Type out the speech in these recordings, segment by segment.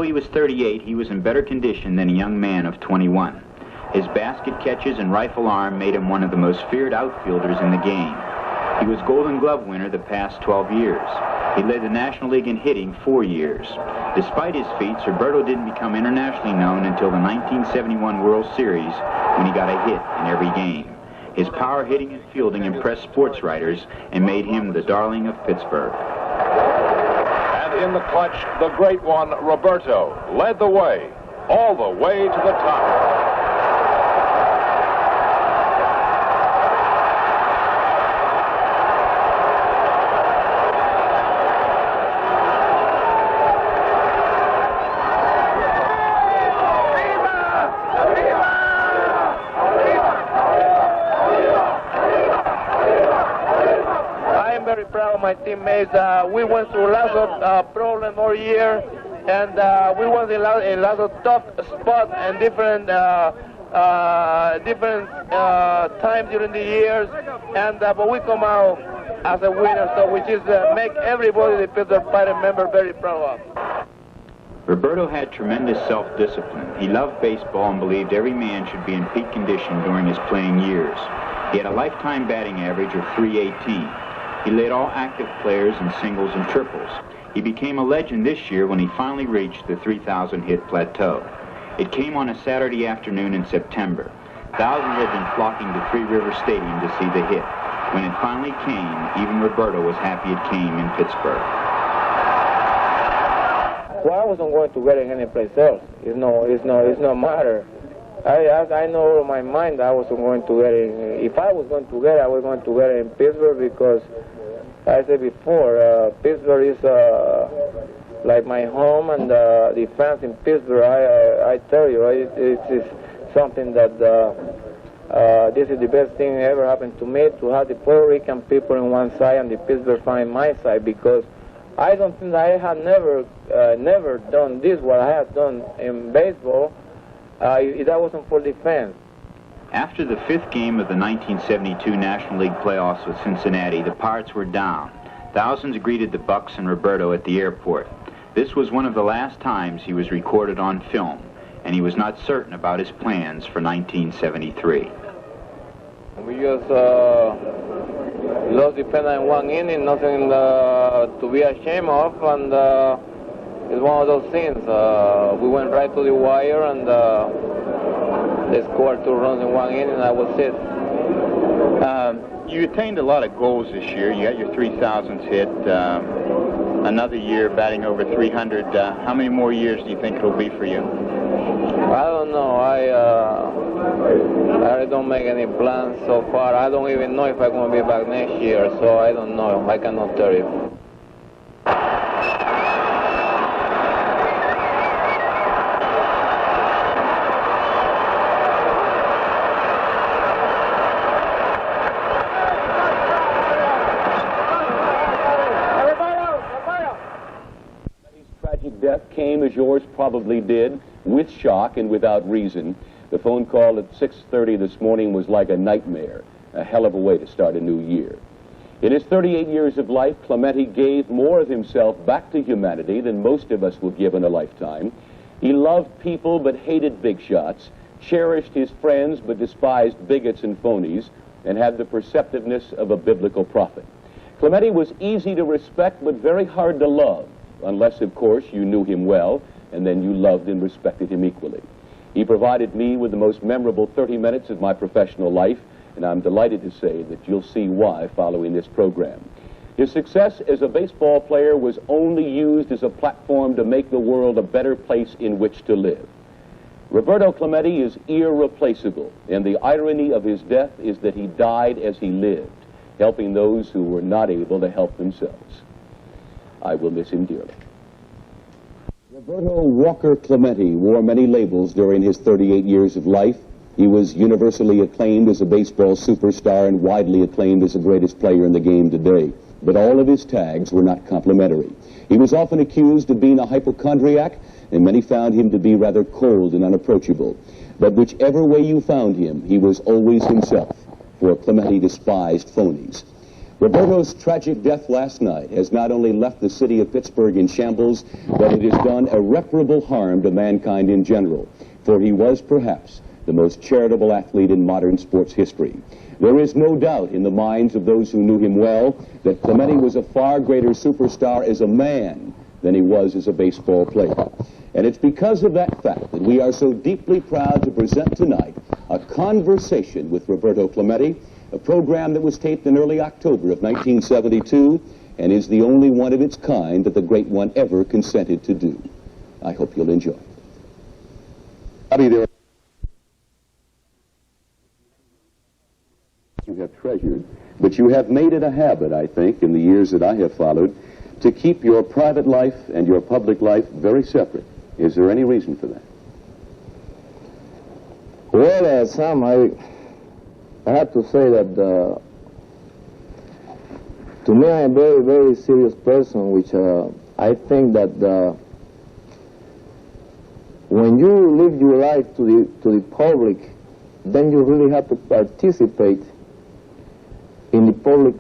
he was 38, he was in better condition than a young man of 21. His basket catches and rifle arm made him one of the most feared outfielders in the game. He was Golden Glove winner the past 12 years. He led the National League in hitting 4 years. Despite his feats, Roberto didn't become internationally known until the 1971 World Series when he got a hit in every game. His power hitting and fielding impressed sports writers and made him the darling of Pittsburgh. And in the clutch, the great one, Roberto, led the way, all the way to the top. Very proud of my teammates. We went through lots of problems all year, and we went in a lot of tough spots and different times during the years, and but we come out as a winner, so which is make everybody, the Pittsburgh Pirates member, very proud of. Roberto had tremendous self-discipline. He loved baseball and believed every man should be in peak condition during his playing years. He had a lifetime batting average of .318. He led all active players in singles and triples. He became a legend this year when he finally reached the 3,000-hit plateau. It came on a Saturday afternoon in September. Thousands had been flocking to Three River Stadium to see the hit. When it finally came, even Roberto was happy it came in Pittsburgh. Well, I wasn't going to get it anyplace else. It's no matter. I know in my mind I wasn't going to get it. If I was going to get it, I was going to get it in Pittsburgh because, as I said before, Pittsburgh is like my home, and the fans in Pittsburgh, I tell you, it's something that this is the best thing that ever happened to me, to have the Puerto Rican people on one side and the Pittsburgh fans on my side, because I don't think I have never done this, what I have done in baseball, if that wasn't for the fans. After the fifth game of the 1972 National League playoffs with Cincinnati, the Pirates were down. Thousands greeted the Bucks and Roberto at the airport. This was one of the last times he was recorded on film, and he was not certain about his plans for 1973. We just lost the pennant in one inning, nothing to be ashamed of, and it's one of those things. We went right to the wire, and they scored 2 runs in one inning, and that was it. You attained a lot of goals this year. You got your 3,000th hit. Another year batting over 300. How many more years do you think it'll be for you? I don't know. I don't make any plans so far. I don't even know if I'm going to be back next year, so I don't know. I cannot tell you. Death came, as yours probably did, with shock and without reason. The phone call at 6:30 this morning was like a nightmare, a hell of a way to start a new year. In his 38 years of life, Clemente gave more of himself back to humanity than most of us will give in a lifetime. He loved people but hated big shots, cherished his friends but despised bigots and phonies, and had the perceptiveness of a biblical prophet. Clemente was easy to respect but very hard to love, unless, of course, you knew him well, and then you loved and respected him equally. He provided me with the most memorable 30 minutes of my professional life, and I'm delighted to say that you'll see why following this program. His success as a baseball player was only used as a platform to make the world a better place in which to live. Roberto Clemente is irreplaceable, and the irony of his death is that he died as he lived, helping those who were not able to help themselves. I will miss him dearly. Roberto Walker Clemente wore many labels during his 38 years of life. He was universally acclaimed as a baseball superstar and widely acclaimed as the greatest player in the game today. But all of his tags were not complimentary. He was often accused of being a hypochondriac, and many found him to be rather cold and unapproachable. But whichever way you found him, he was always himself, for Clemente despised phonies. Roberto's tragic death last night has not only left the city of Pittsburgh in shambles, but it has done irreparable harm to mankind in general, for he was perhaps the most charitable athlete in modern sports history. There is no doubt in the minds of those who knew him well that Clemente was a far greater superstar as a man than he was as a baseball player. And it's because of that fact that we are so deeply proud to present tonight a conversation with Roberto Clemente, a program that was taped in early October of 1972 and is the only one of its kind that the great one ever consented to do. I hope you'll enjoy it. Howdy there. You have treasured, but you have made it a habit, I think, in the years that I have followed, to keep your private life and your public life very separate. Is there any reason for that? Well, Sam, I have to say that to me I'm a very, very serious person, which I think that when you live your life to the public, then you really have to participate in the public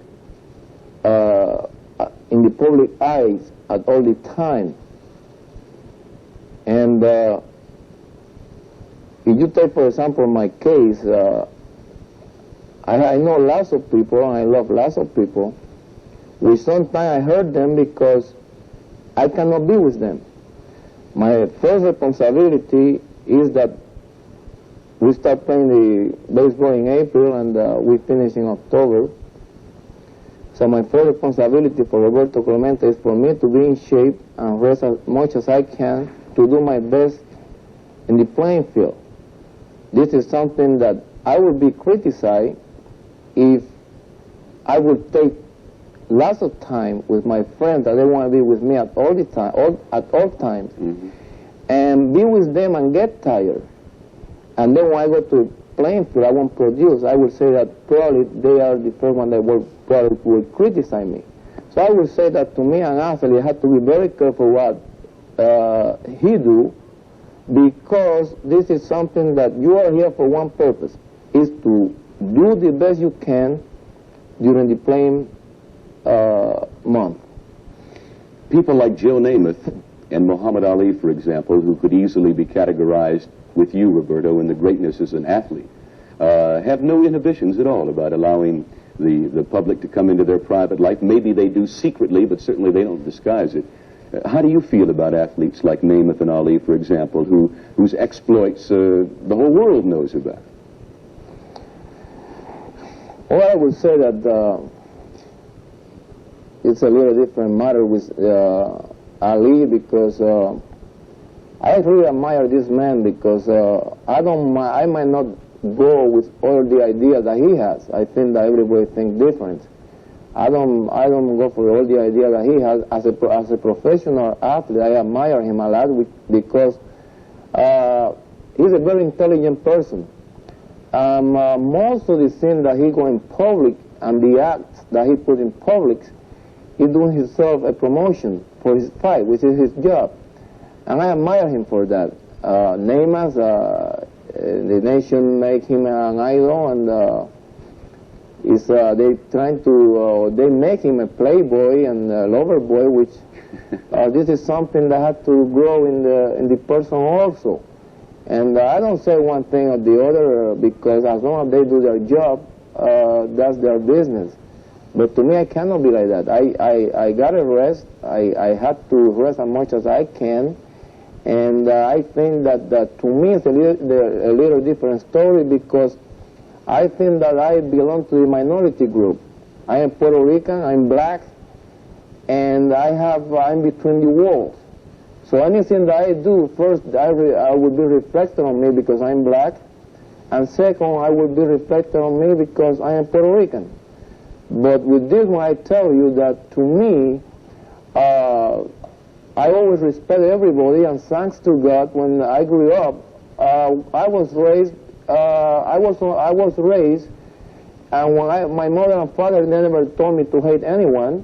eyes at all the time. And if you take, for example, my case, I know lots of people, and I love lots of people, which sometimes I hurt them because I cannot be with them. My first responsibility is that we start playing the baseball in April and we finish in October. So my first responsibility for Roberto Clemente is for me to be in shape and rest as much as I can to do my best in the playing field. This is something that I would be criticized if I would take lots of time with my friends that they want to be with me at all the time, at all times, and be with them and get tired. And then when I go to playing field, I won't produce. I would say that probably they are the first one that probably would criticize me. So I would say that to me, an athlete, I have to be very careful what he do, because this is something that you are here for one purpose, is to do the best you can during the playing month. People like Joe Namath and Muhammad Ali, for example, who could easily be categorized with you, Roberto, in the greatness as an athlete, have no inhibitions at all about allowing the public to come into their private life. Maybe they do secretly, but certainly they don't disguise it. How do you feel about athletes like Namath and Ali, for example, whose exploits the whole world knows about? Well, I would say that it's a little different matter with Ali, because I really admire this man, because I might not go with all the ideas that he has. I think that everybody thinks different. I don't go for all the ideas that he has. As a professional athlete, I admire him a lot because he's a very intelligent person. Most of the things that he go in public and the acts that he put in public, he's doing himself a promotion for his fight, which is his job. And I admire him for that. Namath, the nation make him an idol, and they trying to they make him a playboy and a lover boy, which this is something that has to grow in the person also. And I don't say one thing or the other, because as long as they do their job, that's their business. But to me, I cannot be like that. I gotta rest. I have to rest as much as I can. And I think that to me it's a little different story, because I think that I belong to the minority group. I am Puerto Rican, I'm black, and I'm between the walls. So anything that I do, first I will be reflected on me because I'm black, and second I will be reflected on me because I am Puerto Rican. But with this one, I tell you that to me, I always respect everybody, and thanks to God, when I grew up, I was raised, and when my mother and father, they never told me to hate anyone,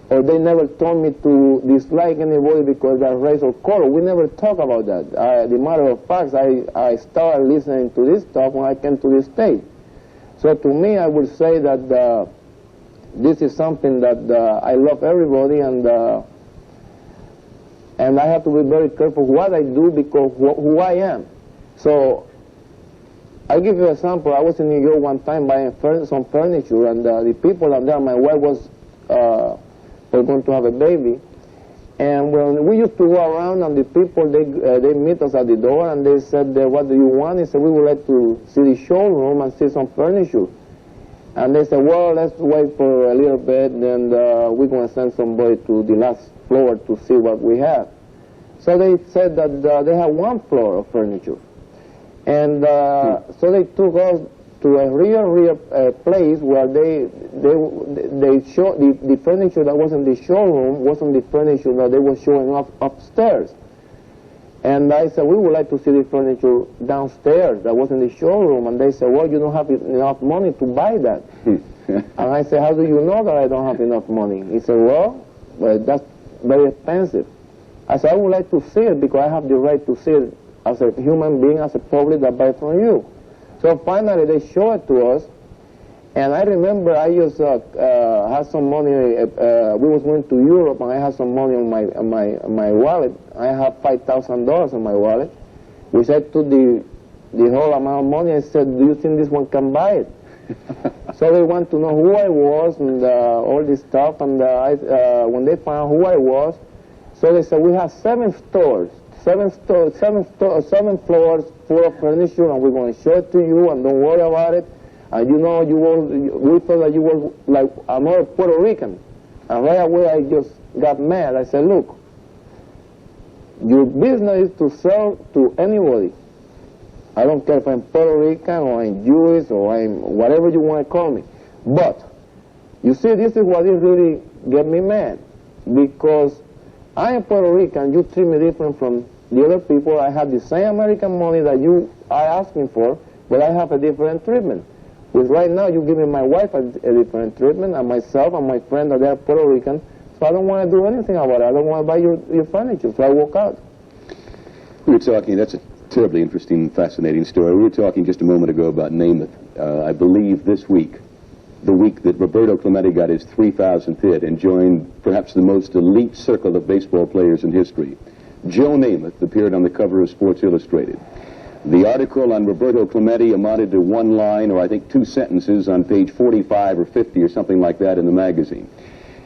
or they never told me to dislike anybody because of their race or color. We never talk about that. The matter of fact, I started listening to this stuff when I came to this state. So to me, I would say that this is something that I love everybody, and I have to be very careful what I do because who I am. So I'll give you an example. I was in New York one time buying some furniture, and the people out there, my wife was going to have a baby. And when we used to go around, and the people, they meet us at the door, and they said, what do you want? He said, we would like to see the showroom and see some furniture. And they said, well, let's wait for a little bit, and we're going to send somebody to the last floor to see what we have. So they said that they have one floor of furniture. And so they took us to a real place where they show the furniture that was in the showroom wasn't the furniture that they were showing up upstairs. And I said, we would like to see the furniture downstairs that was in the showroom. And they said, well, you don't have enough money to buy that. And I said, how do you know that I don't have enough money? He said, well, that's very expensive. I said, I would like to see it because I have the right to see it as a human being, as a public that buys from you. So finally they showed it to us, and I remember I just had some money. We was going to Europe, and I had some money on my wallet. I have $5,000 in my wallet, which I took the whole amount of money. I said, do you think this one can buy it? So they want to know who I was and all this stuff, and when they found who I was, so they said, we have 7 stores. 7 floors full of furniture, and we're going to show it to you, and don't worry about it. And you know, we thought that you were like another Puerto Rican. And right away I just got mad. I said, look, your business is to sell to anybody. I don't care if I'm Puerto Rican or I'm Jewish or I'm whatever you want to call me. But, you see, this is what it really get me mad. Because I am Puerto Rican, you treat me different from the other people. I have the same American money that you are asking for, but I have a different treatment. Because right now you give me my wife a different treatment, and myself and my friend that they are Puerto Rican, so I don't want to do anything about it. I don't want to buy your furniture, so I walk out. We were talking, that's a terribly interesting, fascinating story. We were talking just a moment ago about Namath. I believe this week, the week that Roberto Clemente got his 3,000th hit and joined perhaps the most elite circle of baseball players in history. Joe Namath appeared on the cover of Sports Illustrated. The article on Roberto Clemente amounted to 1 line, or I think 2 sentences, on page 45 or 50 or something like that in the magazine.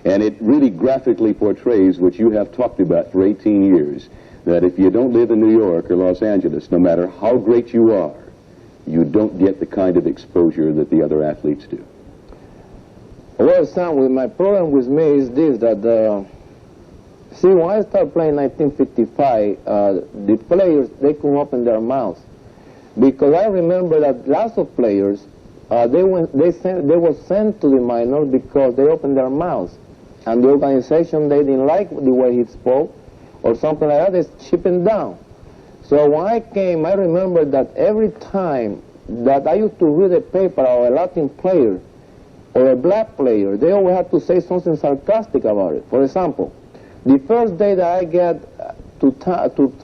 And it really graphically portrays what you have talked about for 18 years, that if you don't live in New York or Los Angeles, no matter how great you are, you don't get the kind of exposure that the other athletes do. Well, Sam, my problem with me is this, that, see, when I started playing in 1955, the players, they couldn't open their mouths. Because I remember that lots of players, they were sent to the minors because they opened their mouths. And the organization, they didn't like the way he spoke, or something like that, they shipped him down. So when I came, I remember that every time that I used to read a paper of a Latin player, or a black player, they always had to say something sarcastic about it. For example, the first day that I got to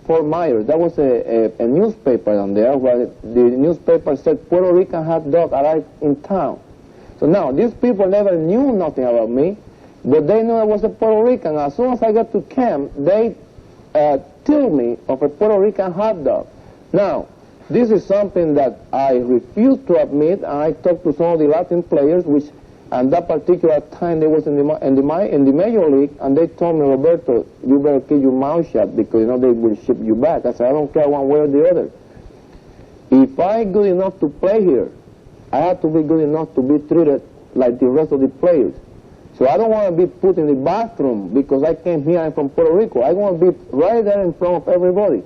Fort Myers, that was a newspaper on there where the newspaper said Puerto Rican hot dog arrived in town. So now, these people never knew nothing about me, but they knew I was a Puerto Rican. As soon as I got to camp, they told me of a Puerto Rican hot dog. Now, this is something that I refuse to admit, and I talked to some of the Latin players, which at that particular time they was in the major league, and they told me, Roberto, you better keep your mouth shut because, you know, they will ship you back. I said, I don't care one way or the other. If I'm good enough to play here, I have to be good enough to be treated like the rest of the players. So I don't want to be put in the bathroom because I came here, I'm from Puerto Rico. I want to be right there in front of everybody.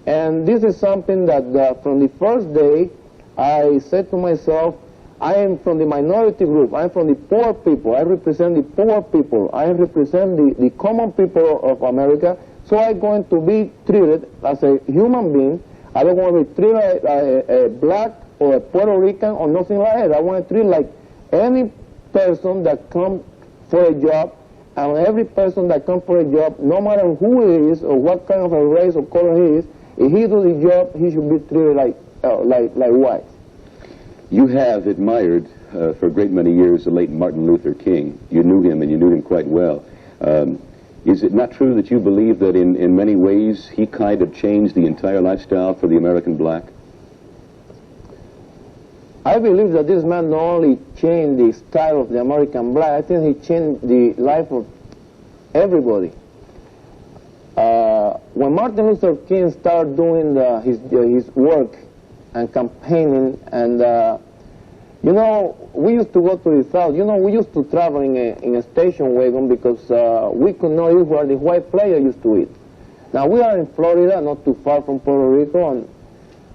And this is something that from the first day, I said to myself, I am from the minority group. I'm from the poor people. I represent the poor people. I represent the common people of America. So I'm going to be treated as a human being. I don't want to be treated like a black or a Puerto Rican or nothing like that. I want to treat like any person that comes for a job, and every person that comes for a job, no matter who he is or what kind of a race or color he is, if he does the job, he should be treated like white. You have admired for a great many years the late Martin Luther King. You knew him, and you knew him quite well. Is it not true that you believe that in many ways he kind of changed the entire lifestyle for the American black? I believe that this man not only changed the style of the American black, I think he changed the life of everybody. When Martin Luther King started doing his work and campaigning, and you know, we used to go to the South. You know, we used to travel in a station wagon because we could not eat where the white player used to eat. Now, we are in Florida, not too far from Puerto Rico, and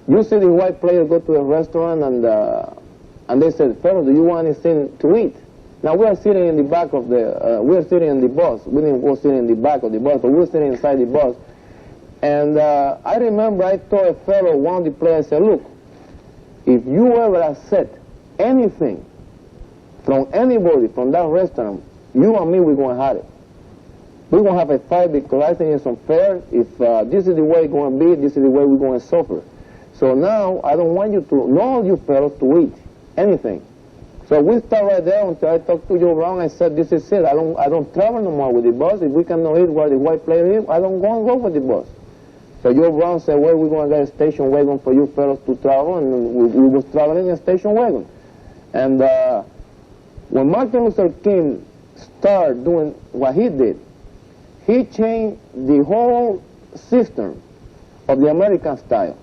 you see the white player go to a restaurant, and they said, "Fellow, do you want anything to eat?" Now, we are sitting in the back of we are sitting in the bus. We didn't go sitting in the back of the bus, but we were sitting inside the bus. And I remember I told a fellow, one of the players, I said, "Look, if you ever accept anything from anybody from that restaurant, you and me, we're going to have it. We're going to have a fight because I think it's unfair. If this is the way it's going to be, this is the way we're going to suffer. So now I don't want you to, none of you fellows, to eat anything." So we start right there until I talked to Joe Brown. I said, "This is it. I don't travel no more with the bus. If we cannot eat where the white player is, I don't go for the bus." So Joe Brown said, "Well, we're going to get a station wagon for you fellows to travel," and we was traveling in a station wagon. And when Martin Luther King started doing what he did, he changed the whole system of the American style.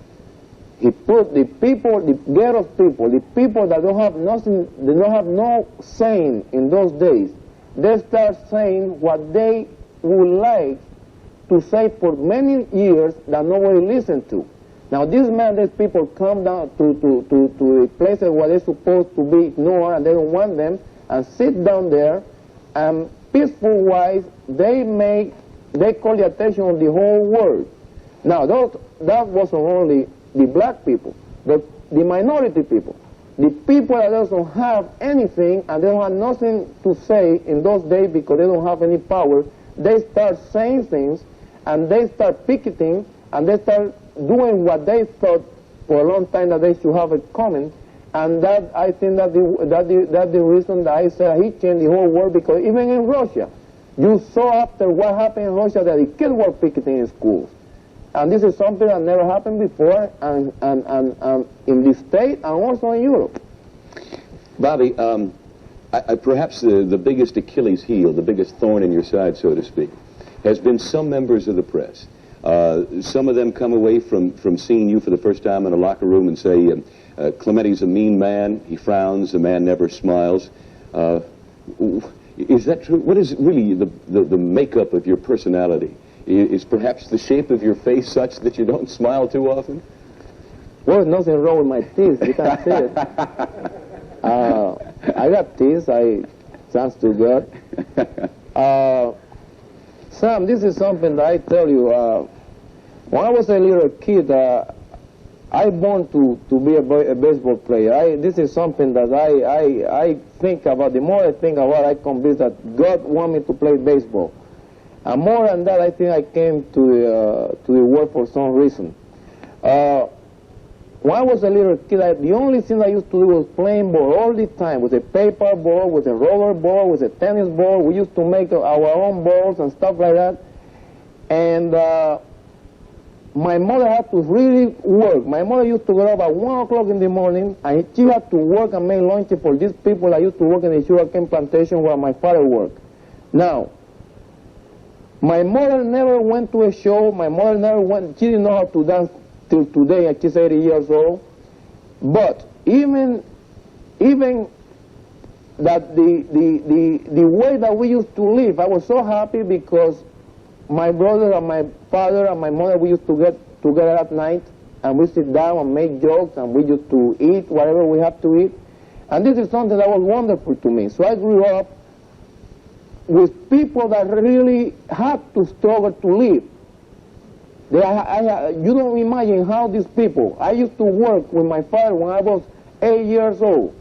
He put the people, the ghetto people, the people that don't have nothing, they don't have no saying in those days, they start saying what they would like to say for many years that nobody listened to. Now these men, these people come down to the places where they're supposed to be ignored and they don't want them, and sit down there, and peaceful wise, they call the attention of the whole world. Now that wasn't only the black people, but the minority people, the people that doesn't have anything and they don't have nothing to say in those days because they don't have any power, they start saying things and they start picketing and they start doing what they thought for a long time that they should have a comment. And that, I think that the reason that I said he changed the whole world, because even in Russia, you saw after what happened in Russia that the kids were picketing in schools. And this is something that never happened before, and in the States and also in Europe. Bobby, perhaps the biggest Achilles heel, the biggest thorn in your side, so to speak, has been some members of the press. Some of them come away from seeing you for the first time in a locker room and say, Clemente's a mean man, he frowns, a man never smiles. Is that true? What is really the makeup of your personality? Is perhaps the shape of your face such that you don't smile too often? Well, there's nothing wrong with my teeth. You can see it. I got teeth. Sounds too good. Sam, this is something that I tell you. When I was a little kid, I born to be a baseball player. This is something that I think about. The more I think about it, I convinced that God wanted me to play baseball. And more than that, I think I came to the world for some reason. When I was a little kid, the only thing I used to do was playing ball all the time, with a paper ball, with a rubber ball, with a tennis ball. We used to make our own balls and stuff like that. And my mother had to really work. My mother used to get up at 1 o'clock in the morning, and she had to work and make lunch for these people that used to work in the sugarcane plantation where my father worked. Now, my mother never went to a show. My mother never went. She didn't know how to dance till today, and she's 80 years old. But even that the way that we used to live, I was so happy because my brother and my father and my mother, we used to get together at night, and we sit down and make jokes, and we used to eat whatever we have to eat. And this is something that was wonderful to me. So I grew up with people that really had to struggle to live. You don't imagine how these people, I used to work with my father when I was 8 years old.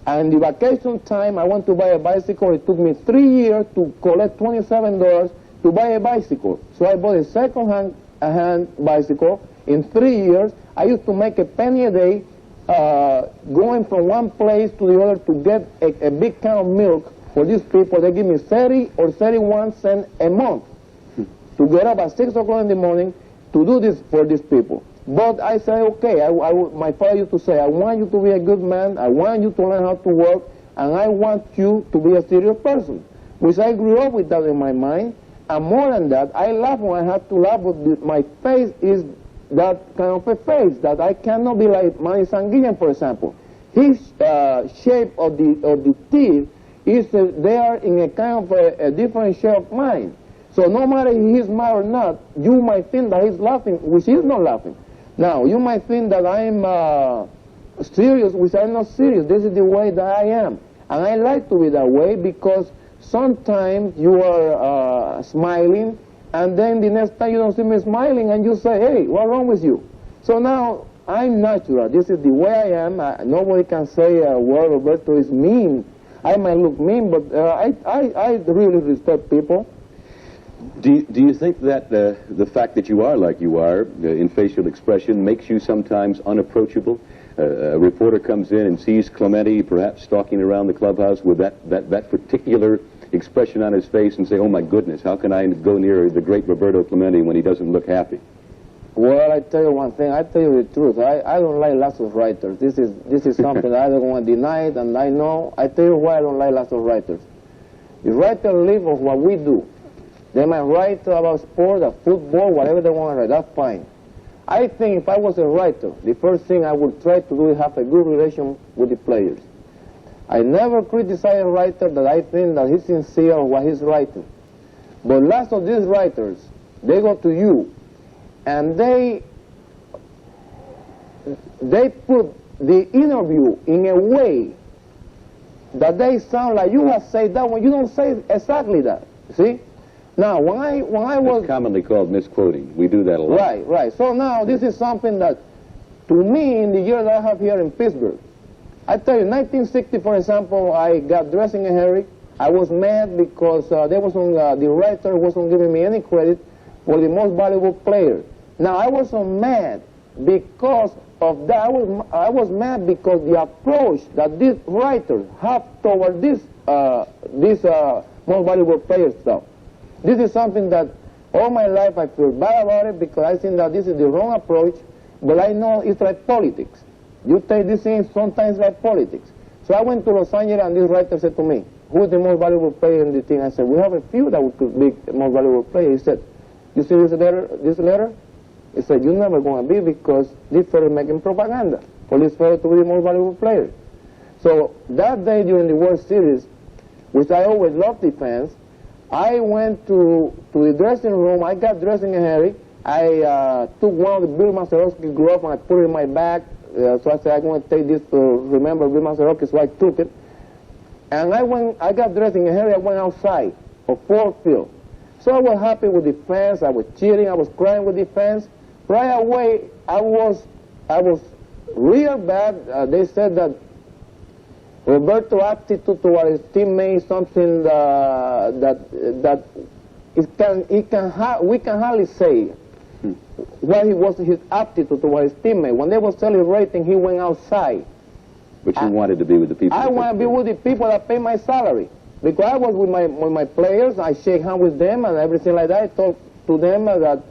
And the vacation time, I went to buy a bicycle. It took me 3 years to collect $27 to buy a bicycle. So I bought a second-hand bicycle. In 3 years, I used to make a penny a day going from one place to the other to get a big can of milk for these people. They give me 30 or 31 cents a month to get up at 6 o'clock in the morning to do this for these people. But I say, okay, my father used to say, I want you to be a good man, I want you to learn how to work, and I want you to be a serious person. Which I grew up with that in my mind, and more than that, I laugh when I have to laugh, but my face is that kind of a face, that I cannot be like Manny Sanguillen, for example. His shape of the teeth is, they are in a kind of a different shape of mine. So no matter if he's mad or not, you might think that he's laughing, which he's not laughing. Now, you might think that I'm serious, which I'm not serious. This is the way that I am. And I like to be that way because sometimes you are smiling, and then the next time you don't see me smiling, and you say, hey, what's wrong with you? So now, I'm natural. This is the way I am. Nobody can say, well, Roberto is mean. I might look mean, but I really respect people. Do you think that the fact that you are like you are in facial expression makes you sometimes unapproachable? A reporter comes in and sees Clemente perhaps stalking around the clubhouse with that particular expression on his face and say, oh my goodness, how can I go near the great Roberto Clemente when he doesn't look happy? Well, I tell you one thing, I tell you the truth. I don't like lots of writers. This is something that I don't want to deny it, and I know. I tell you why I don't like lots of writers. The writers live of what we do. They might write about sports, football, whatever they want to write. That's fine. I think if I was a writer, the first thing I would try to do is have a good relation with the players. I never criticize a writer that I think that he's sincere of what he's writing. But lots of these writers, they go to you, and they put the interview in a way that they sound like you have said that when you don't say exactly that. See? Now, when I was... It's commonly called misquoting. We do that a lot. Right. So now, this is something that, to me, in the year that I have here in Pittsburgh, I tell you, 1960, for example, I got dressed in a hurry. I was mad because the writer wasn't giving me any credit for the most valuable player. Now, I wasn't mad because of that. I was mad because the approach that these writers have toward this most valuable player stuff. This is something that all my life I feel bad about it because I think that this is the wrong approach, but I know it's like politics. You take these things sometimes like politics. So I went to Los Angeles, and this writer said to me, who is the most valuable player in the team? I said, we have a few that could be the most valuable player. He said, you see this letter? He said, you're never going to be because this fellow is making propaganda for this fellow to be the most valuable player. So that day during the World Series, which I always loved defense, I went to the dressing room. I got dressed in a hurry. I took one of the Bill Mazeroski gloves and I put it in my bag. So I said, I'm going to take this to remember Bill Mazeroski, so I took it. And I got dressed in a hurry. I went outside for Ford Field. So I was happy with the fans. I was cheering. I was crying with the fans. Right away, I was real bad. They said that Roberto's attitude toward his teammates something that we can hardly say what he was his attitude toward his teammates. When they were celebrating, he went outside. But you wanted to be with the people. I want to be with the people that pay my salary because I was with my players. I shake hands with them and everything like that. I talk to them that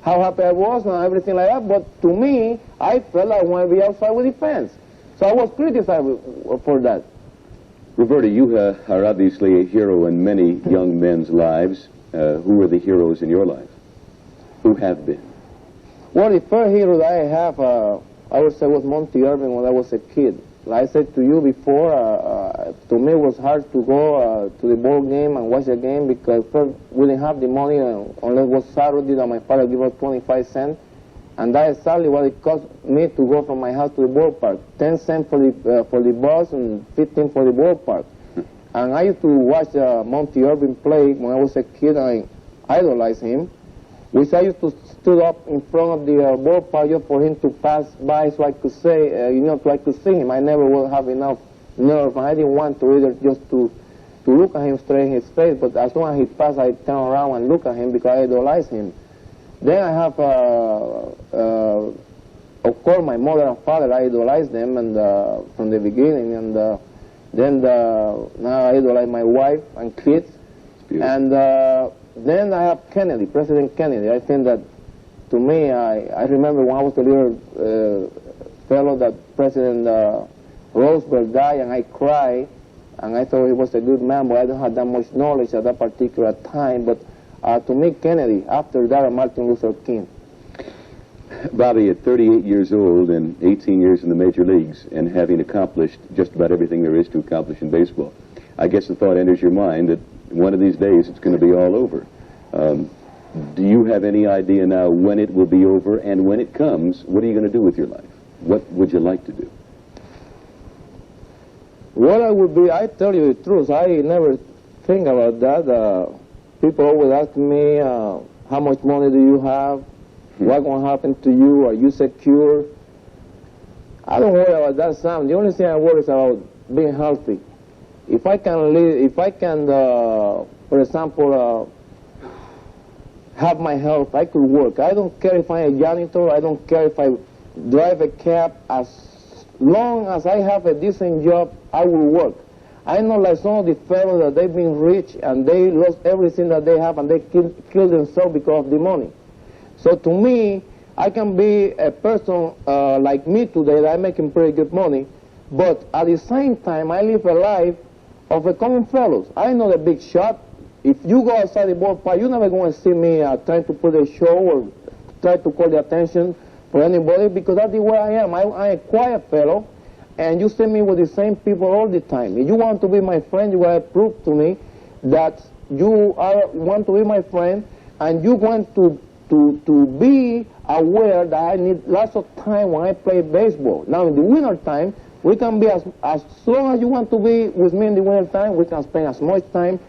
how happy I was and everything like that. But to me, I felt I want to be outside with the fans. So I was criticized for that. Roberto, you are obviously a hero in many young men's lives. Who are the heroes in your life? Who have been? Well, the first hero that I have, I would say, was Monty Irving when I was a kid. Like I said to you before, to me it was hard to go to the ball game and watch the game because first we didn't have the money unless it was Saturday that my father gave us 25 cents. And that is exactly what it cost me to go from my house to the ballpark. 10 cents for the bus and 15 for the ballpark. And I used to watch Monty Irving play when I was a kid, and I idolized him, which I used to stood up in front of the ballpark just for him to pass by so I could say, so I could see him. I never would have enough nerve, and I didn't want to either just to look at him straight in his face, but as soon as he passed, I turn around and look at him because I idolized him. Then I have, of course, my mother and father, I idolized them and from the beginning, and then now I idolize my wife and kids. And then I have Kennedy, President Kennedy. I think that, to me, I remember when I was a little fellow that President Roosevelt died, and I cried, and I thought he was a good man, but I don't have that much knowledge at that particular time. But to me, Kennedy, after that, Martin Luther King. Bobby, at 38 years old and 18 years in the major leagues and having accomplished just about everything there is to accomplish in baseball, I guess the thought enters your mind that one of these days it's going to be all over. Do you have any idea now when it will be over, and when it comes, what are you going to do with your life? What would you like to do? What I would be, I tell you the truth, I never think about that. People always ask me, how much money do you have? What's going to happen to you? Are you secure? I don't worry about that, Sam. The only thing I worry is about being healthy. If I can live, if I can, for example, have my health, I could work. I don't care if I'm a janitor. I don't care if I drive a cab. As long as I have a decent job, I will work. I know like some of the fellows that they've been rich and they lost everything that they have and they kill themselves because of the money. So to me, I can be a person like me today that I'm making pretty good money, but at the same time, I live a life of a common fellows. I know the big shot. If you go outside the ballpark, you're never going to see me trying to put a show or try to call the attention for anybody, because that's the way I am. I'm a quiet fellow, and you see me with the same people all the time. If you want to be my friend, you got to prove to me that you want to be my friend, and you want to be aware that I need lots of time when I play baseball. Now, in the winter time, we can be as long as you want to be with me in the winter time. We can spend as much time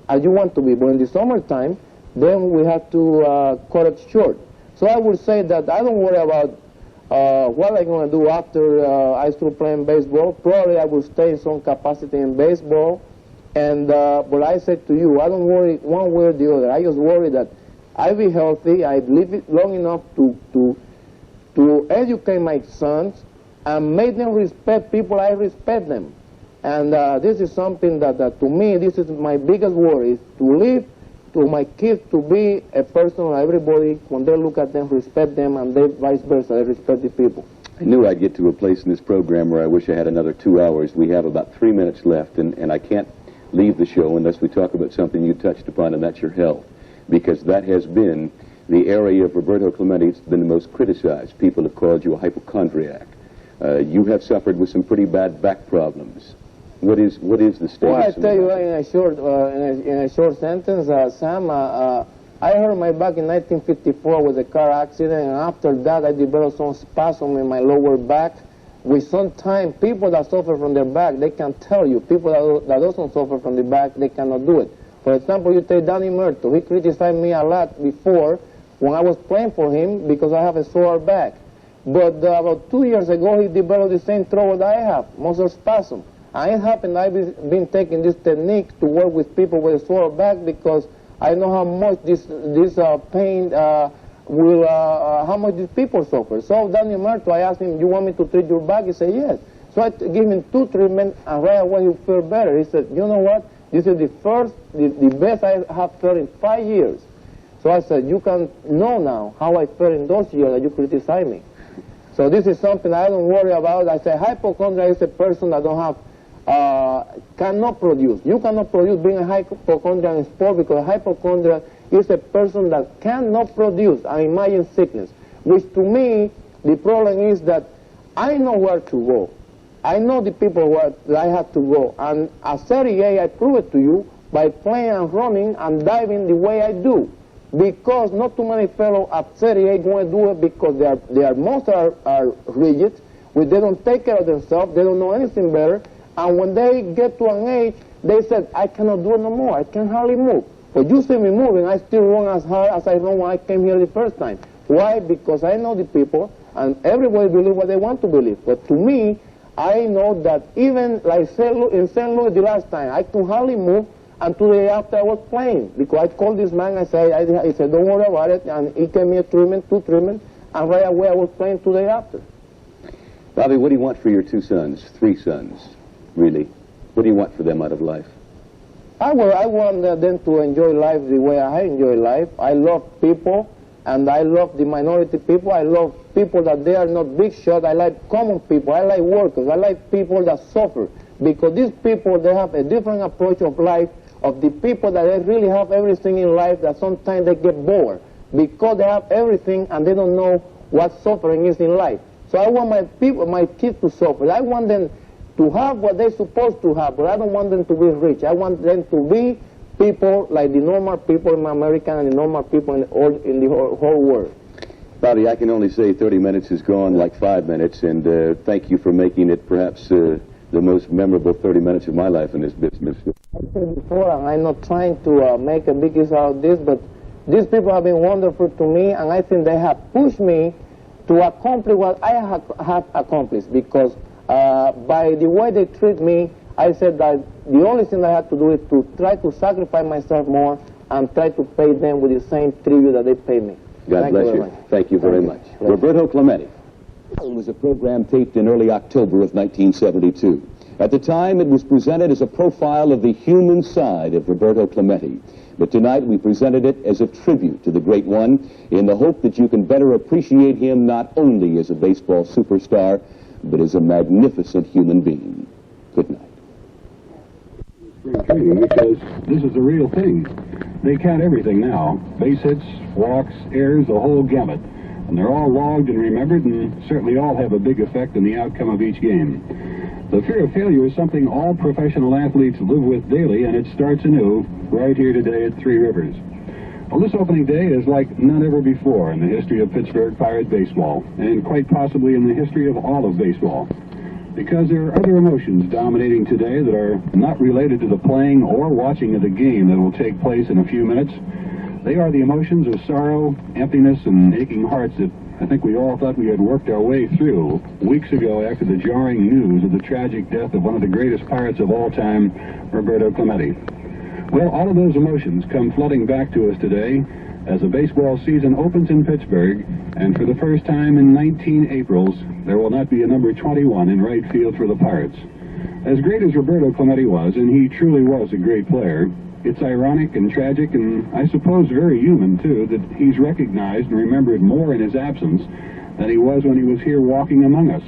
as you want to be. But in the summertime, then we have to cut it short. So I would say that I don't worry about what I'm going to do after I start playing baseball. Probably I will stay in some capacity in baseball. And but I said to you, I don't worry one way or the other. I just worry that I be healthy. I live it long enough to educate my sons and make them respect people. I respect them. And this is something that to me, this is my biggest worry, is to live, to my kids to be a person, everybody, when they look at them, respect them, and they vice versa, they respect the people. I knew I'd get to a place in this program where I wish I had another 2 hours. We have about 3 minutes left, and I can't leave the show unless we talk about something you touched upon, and that's your health, because that has been the area of Roberto Clemente that's been the most criticized. People have called you a hypochondriac. You have suffered with some pretty bad back problems. What is the status? Well, I tell you in a short sentence, Sam, I hurt my back in 1954 with a car accident, and after that I developed some spasm in my lower back. With some time, people that suffer from their back, they can tell you. People that doesn't suffer from the back, they cannot do it. For example, you take Danny Murto. He criticized me a lot before when I was playing for him because I have a sore back. But about 2 years ago, he developed the same trouble that I have, muscle spasm. And it happened, I've been taking this technique to work with people with a sore back because I know how much this pain how much these people suffer. So Daniel Murto, I asked him, you want me to treat your back? He said, yes. So I gave him 2 treatments, and right away he felt better. He said, you know what? This is the best I have felt in 5 years. So I said, you can know now how I felt in those years that you criticized me. So this is something I don't worry about. I say hypochondria is a person that don't have cannot produce. You cannot produce being a hypochondriac in sport, because hypochondria is a person that cannot produce an imagined sickness, which to me, the problem is that I know where to go. I know the people where I have to go. And at 38, I prove it to you by playing and running and diving the way I do. Because not too many fellows at 38 want to do it because their muscles are rigid, they don't take care of themselves, they don't know anything better. And when they get to an age, they said, I cannot do it no more. I can hardly move. But you see me moving, I still run as hard as I run when I came here the first time. Why? Because I know the people, and everybody believes what they want to believe. But to me, I know that even like in St. Louis the last time, I could hardly move until the day after I was playing. Because I called this man, he said, don't worry about it. And he gave me a treatment, 2 treatments, and right away I was playing 2 days after. Bobby, what do you want for your two sons, three sons, really? What do you want for them out of life? I want them to enjoy life the way I enjoy life. I love people, and I love the minority people. I love people that they are not big shot. I like common people. I like workers. I like people that suffer. Because these people, they have a different approach of life, of the people that they really have everything in life, that sometimes they get bored. Because they have everything and they don't know what suffering is in life. So I want my kids to suffer. I want them to have what they're supposed to have, but I don't want them to be rich. I want them to be people like the normal people in America and the normal people in the whole world. Bobby, I can only say 30 minutes has gone like 5 minutes, and thank you for making it perhaps the most memorable 30 minutes of my life in this business. I said before, and I'm not trying to make a big issue out of this, but these people have been wonderful to me, and I think they have pushed me to accomplish what I have accomplished, because by the way they treat me, I said that the only thing I have to do is to try to sacrifice myself more and try to pay them with the same tribute that they pay me. God bless you. Thank you very much. Roberto Clemente. It was a program taped in early October of 1972. At the time, it was presented as a profile of the human side of Roberto Clemente. But tonight, we presented it as a tribute to the great one in the hope that you can better appreciate him not only as a baseball superstar, but as a magnificent human being. Good night. Spring training, because this is the real thing. They count everything now. Base hits, walks, errors, the whole gamut. And they're all logged and remembered, and certainly all have a big effect on the outcome of each game. The fear of failure is something all professional athletes live with daily, and it starts anew right here today at Three Rivers. Well, this opening day is like none ever before in the history of Pittsburgh Pirate baseball, and quite possibly in the history of all of baseball. Because there are other emotions dominating today that are not related to the playing or watching of the game that will take place in a few minutes. They are the emotions of sorrow, emptiness, and aching hearts that I think we all thought we had worked our way through weeks ago after the jarring news of the tragic death of one of the greatest Pirates of all time, Roberto Clemente. Well, all of those emotions come flooding back to us today as the baseball season opens in Pittsburgh, and for the first time in 19 Aprils, there will not be a number 21 in right field for the Pirates. As great as Roberto Clemente was, and he truly was a great player, it's ironic and tragic, and I suppose very human, too, that he's recognized and remembered more in his absence than he was when he was here walking among us.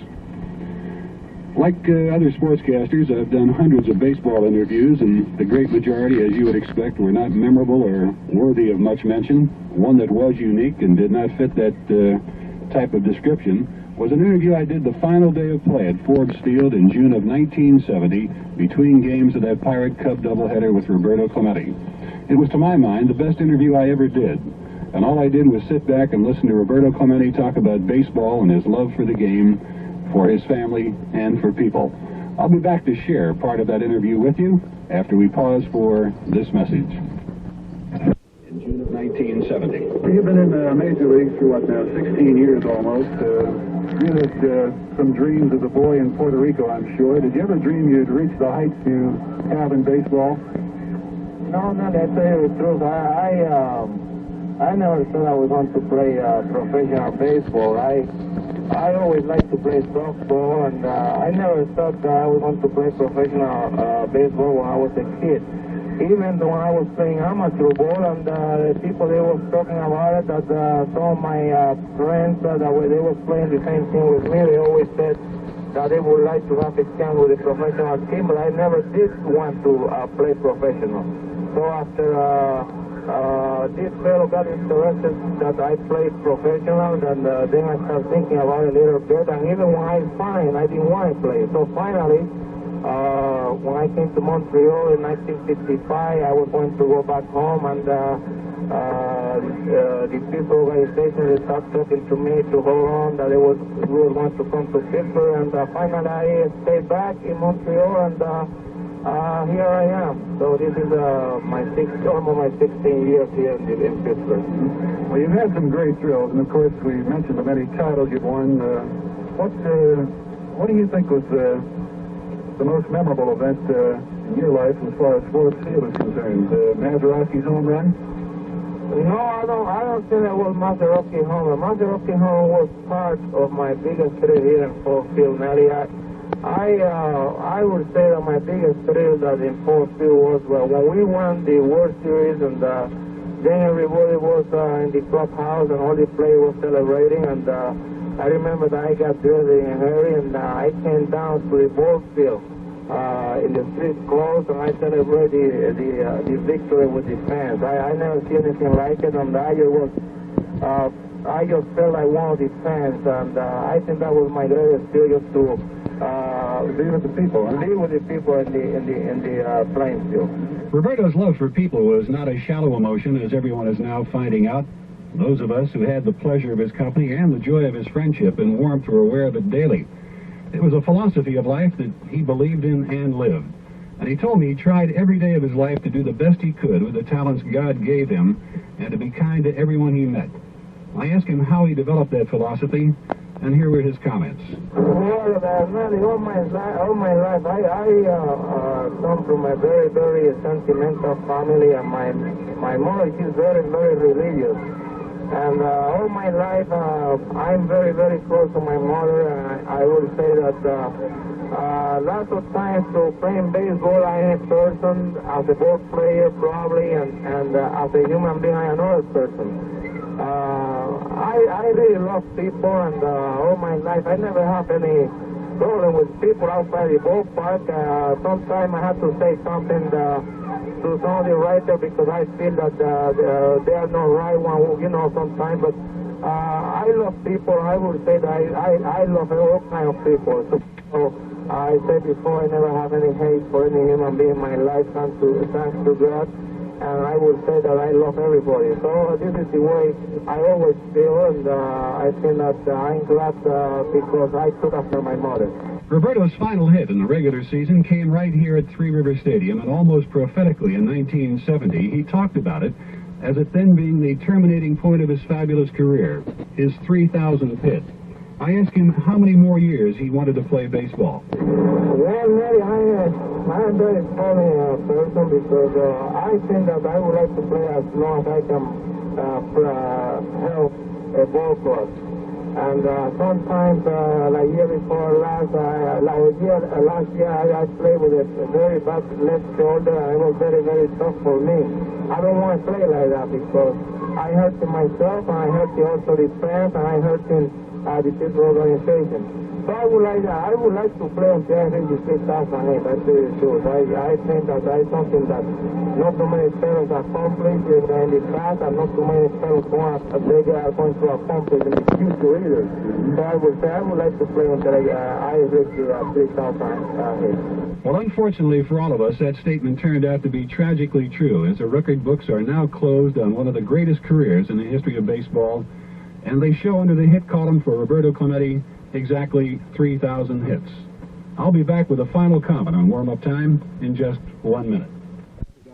Like other sportscasters, I've done hundreds of baseball interviews, and the great majority, as you would expect, were not memorable or worthy of much mention. One that was unique and did not fit that type of description was an interview I did the final day of play at Forbes Field in June of 1970 between games of that Pirate Cub doubleheader with Roberto Clemente. It was, to my mind, the best interview I ever did, and all I did was sit back and listen to Roberto Clemente talk about baseball and his love for the game, for his family, and for people. I'll be back to share part of that interview with you after we pause for this message. In June of 1970. You've been in the Major Leagues for what now, 16 years almost. You had some dreams as a boy in Puerto Rico, I'm sure. Did you ever dream you'd reach the heights you have in baseball? No, I tell you the truth. I never thought I was going to play professional baseball. I always liked to play softball, and I never thought that I was going to play professional baseball when I was a kid. Even when I was playing amateur ball, and the people, they were talking about it, that some of my friends that they were playing the same thing with me, they always said that they would like to have a chance with a professional team, but I never did want to play professional. So after this fellow got interested that I played professional, and then I started thinking about it a little bit, and even when I signed, I didn't want to play. So finally, when I came to Montreal in 1965, I was going to go back home, and the people organization, they started talking to me to hold on, that we were going to come to Pittsburgh, and finally I stayed back in Montreal, and here I am. So this is almost my 16 years here in Pittsburgh. Well, you've had some great thrills, and of course we mentioned the many titles you've won. What do you think was the most memorable event in your life as far as Forbes Field is concerned? Mazeroski's home run? No, I don't think that was Maserati home. Maserati home was part of my biggest thrill here in Fort Field, Nelly. I would say that my biggest thrill that in Fort Field was when we won the World Series, and then everybody was in the clubhouse and all the players were celebrating, and I remember that I got dirty and hairy, and I came down to the ball field in the street clothes, and I celebrated the victory with the fans. I never seen anything like it, and I just felt like one of the fans, and I think that was my greatest experience to be with the people, and be with the people in the playing field. Roberto's love for people was not a shallow emotion, as everyone is now finding out. Those of us who had the pleasure of his company and the joy of his friendship and warmth were aware of it daily. It was a philosophy of life that he believed in and lived. And he told me he tried every day of his life to do the best he could with the talents God gave him and to be kind to everyone he met. I asked him how he developed that philosophy, and here were his comments. Well, all my life, I come from a very, very sentimental family, and my mother, she's very, very religious. And all my life, I'm very, very close to my mother, and I would say that lots of times to playing baseball, I am a person, as a ball player probably, and as a human being, I am another person. I really love people, and all my life, I never have any problem with people outside the ballpark. Sometimes I have to say something to some of the writers because I feel that they are not right one, sometimes. But I love people. I would say that I love all kinds of people. So I said before, I never have any hate for any human being in my life, thanks to God. And I would say that I love everybody. So this is the way I always feel, and I think that I'm glad because I took after my mother. Roberto's final hit in the regular season came right here at Three River Stadium, and almost prophetically in 1970, he talked about it as it then being the terminating point of his fabulous career, his 3,000th hit. I asked him how many more years he wanted to play baseball. Well, Mary, I'm a very funny person because I think that I would like to play as long as I can help a ball club. And sometimes, like year before last year, I played with a very bad left shoulder, and it was very, very tough for me. I don't want to play like that because I hurt myself, and I hurt also the fans, and I hurt the people organization. So I would like to play until I reach the 6,008. That's the truth. I think that that's something that not too many players accomplished in the past, and not too many players are going to accomplish in the future either. So I would say I would like to play until I reach the 6,008. Well, unfortunately for all of us, that statement turned out to be tragically true, as the record books are now closed on one of the greatest careers in the history of baseball, and they show under the hit column for Roberto Clemente exactly 3,000 hits. I'll be back with a final comment on warm-up time in just 1 minute.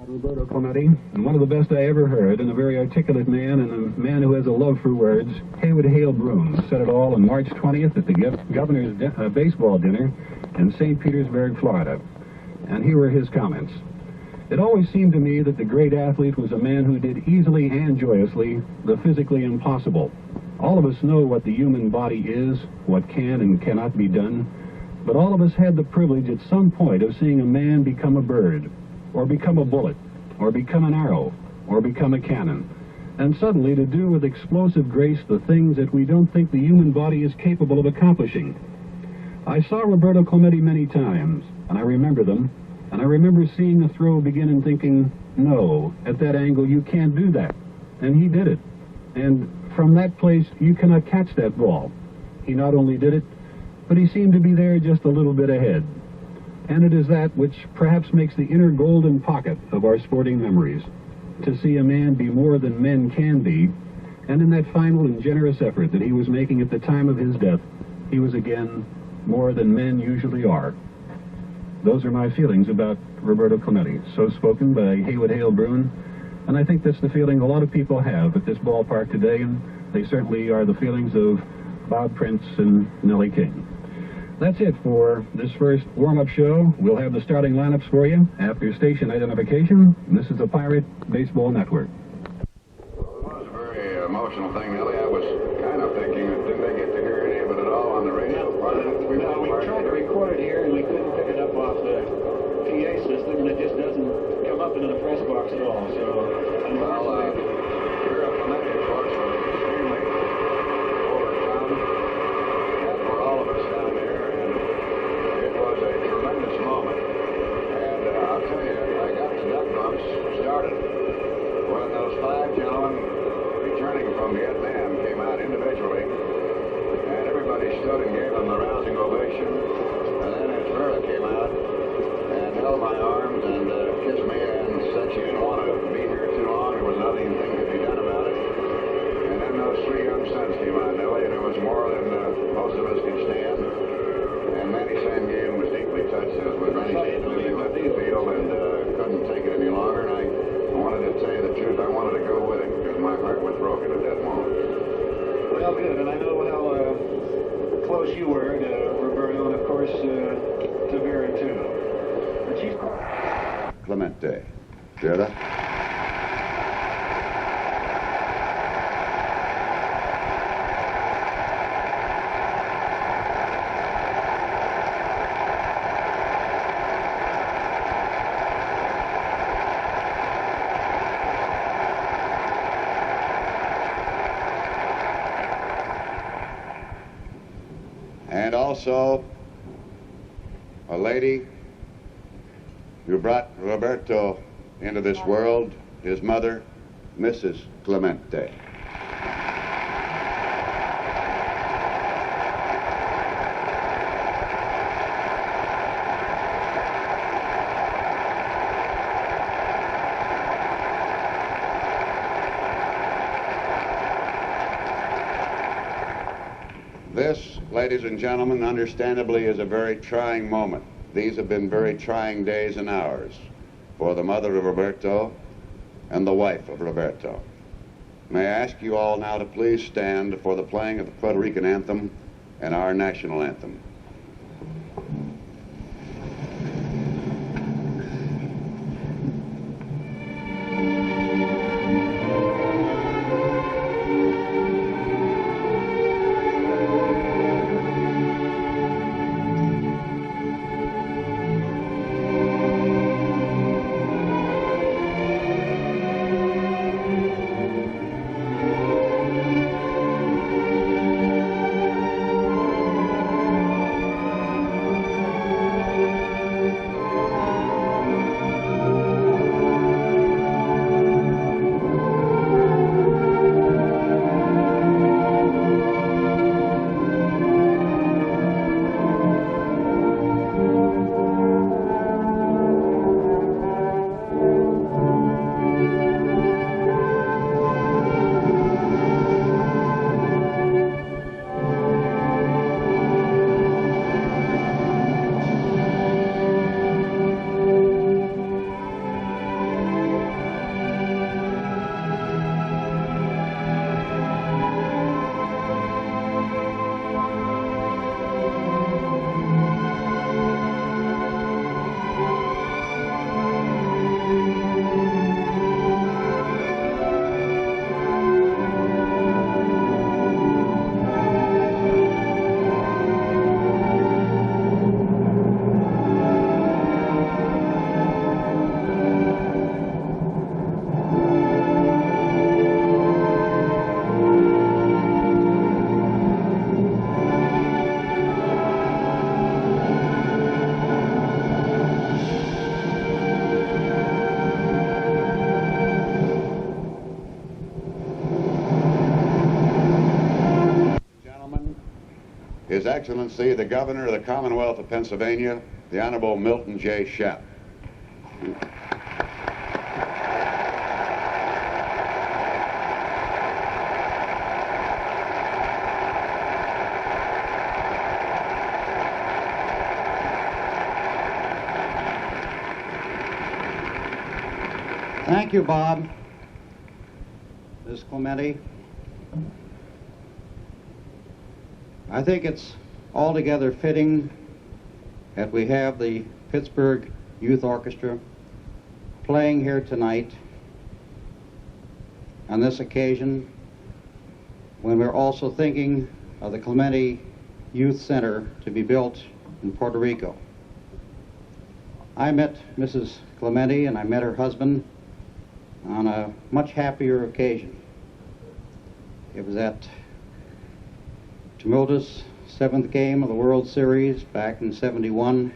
Roberto Clemente, and one of the best I ever heard, and a very articulate man, and a man who has a love for words, Haywood Hale Broom, said it all on March 20th at the governor's baseball dinner in St. Petersburg, Florida. And here were his comments. It always seemed to me that the great athlete was a man who did easily and joyously the physically impossible. All of us know what the human body is, what can and cannot be done, but all of us had the privilege at some point of seeing a man become a bird, or become a bullet, or become an arrow, or become a cannon, and suddenly to do with explosive grace the things that we don't think the human body is capable of accomplishing. I saw Roberto Clemente many times, and I remember them, and I remember seeing a throw begin and thinking, no, at that angle you can't do that, and he did it. And from that place, you cannot catch that ball. He not only did it, but he seemed to be there just a little bit ahead. And it is that which perhaps makes the inner golden pocket of our sporting memories, to see a man be more than men can be, and in that final and generous effort that he was making at the time of his death, he was again more than men usually are. Those are my feelings about Roberto Clemente, so spoken by Haywood Hale Broom. And I think that's the feeling a lot of people have at this ballpark today, and they certainly are the feelings of Bob Prince and Nellie King. That's it for this first warm-up show. We'll have the starting lineups for you after station identification. This is the Pirate Baseball Network. personal thing, Nellie. I was kind of thinking, didn't they get to hear any of it at all on the radio? No, we tried to record it here, and we couldn't pick it up off the PA system, and it just doesn't come up into the press box at all. So, well, here at Clemente, of course, was extremely overcome, and for all of us down there, and it was a tremendous moment. And I'll tell you, I got the duck bumps started when those 5 gentlemen returning from Vietnam came out individually, and everybody stood and gave them a rousing ovation. And then as Vera came out and held my arms and kissed me and said she didn't want to be here too long, there was nothing could be done about it. And then those 3 young sons came out, Nellie, and it was more than most of us could stand. And Manny Sanguine was deeply touched, as was Manny Sanguine. He left the field and couldn't take it any longer. And I wanted to tell you the truth, I wanted to go with him because my heart was broken at that moment. well, good, and I know how close you were to Roberto, and of course to Vera too. But she's Clemente. Vera? And also a lady who brought Roberto into this world, his mother, Mrs. Clemente. This, ladies and gentlemen, understandably is a very trying moment. These have been very trying days and hours for the mother of Roberto and the wife of Roberto. May I ask you all now to please stand for the playing of the Puerto Rican anthem and our national anthem. His Excellency, the Governor of the Commonwealth of Pennsylvania, the Honorable Milton J. Shepp. Thank you, Bob. Ms. Clemente. I think it's altogether fitting that we have the Pittsburgh Youth Orchestra playing here tonight on this occasion when we're also thinking of the Clemente Youth Center to be built in Puerto Rico. I met Mrs. Clemente and I met her husband on a much happier occasion. It was at tumultuous 7th game of the World Series back in '71.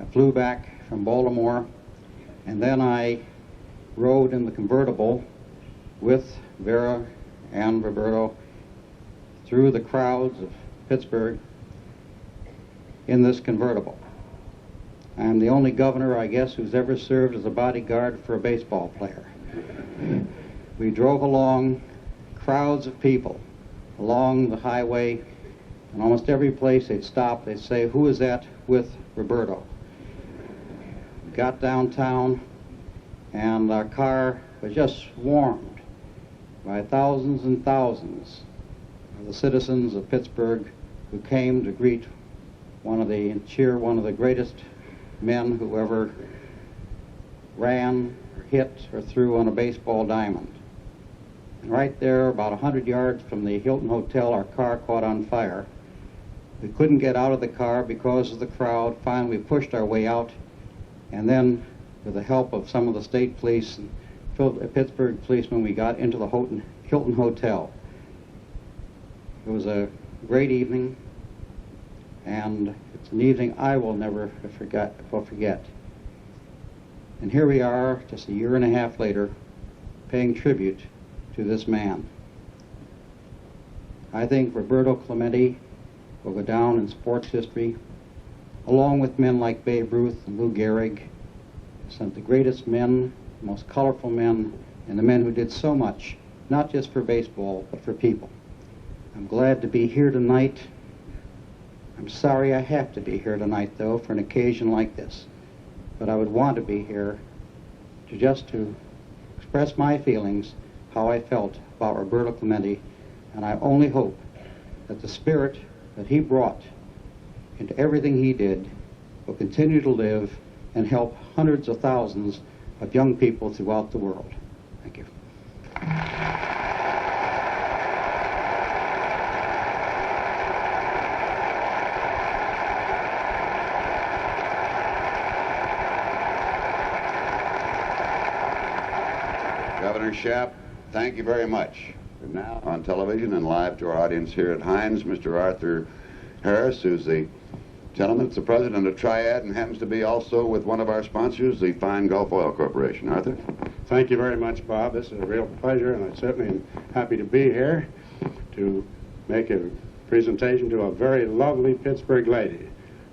I flew back from Baltimore, and then I rode in the convertible with Vera and Roberto through the crowds of Pittsburgh in this convertible. I'm the only governor, I guess, who's ever served as a bodyguard for a baseball player. We drove along crowds of people along the highway, and almost every place they'd stop, they'd say, "Who is that with Roberto?" We got downtown, and our car was just swarmed by thousands and thousands of the citizens of Pittsburgh who came to greet and cheer one of the greatest men who ever ran or hit or threw on a baseball diamond. And right there, about 100 yards from the Hilton Hotel, our car caught on fire. We couldn't get out of the car because of the crowd. Finally, we pushed our way out, and then with the help of some of the state police and Pittsburgh policemen, we got into the Hilton Hotel. It was a great evening, and it's an evening I will never forget. And here we are, just a year and a half later, paying tribute to this man. I think Roberto Clemente will go down in sports history, along with men like Babe Ruth and Lou Gehrig, some of the greatest men, most colorful men, and the men who did so much, not just for baseball, but for people. I'm glad to be here tonight. I'm sorry I have to be here tonight, though, for an occasion like this. But I would want to be here to express my feelings, how I felt about Roberto Clemente, and I only hope that the spirit that he brought into everything he did will continue to live and help hundreds of thousands of young people throughout the world. Thank you. Governor Shapp, thank you very much. And now on television and live to our audience here at Heinz, Mr. Arthur Harris, who's the gentleman that's the president of Triad and happens to be also with one of our sponsors, the Fine Gulf Oil Corporation. Arthur? Thank you very much, Bob. This is a real pleasure, and I certainly am happy to be here to make a presentation to a very lovely Pittsburgh lady.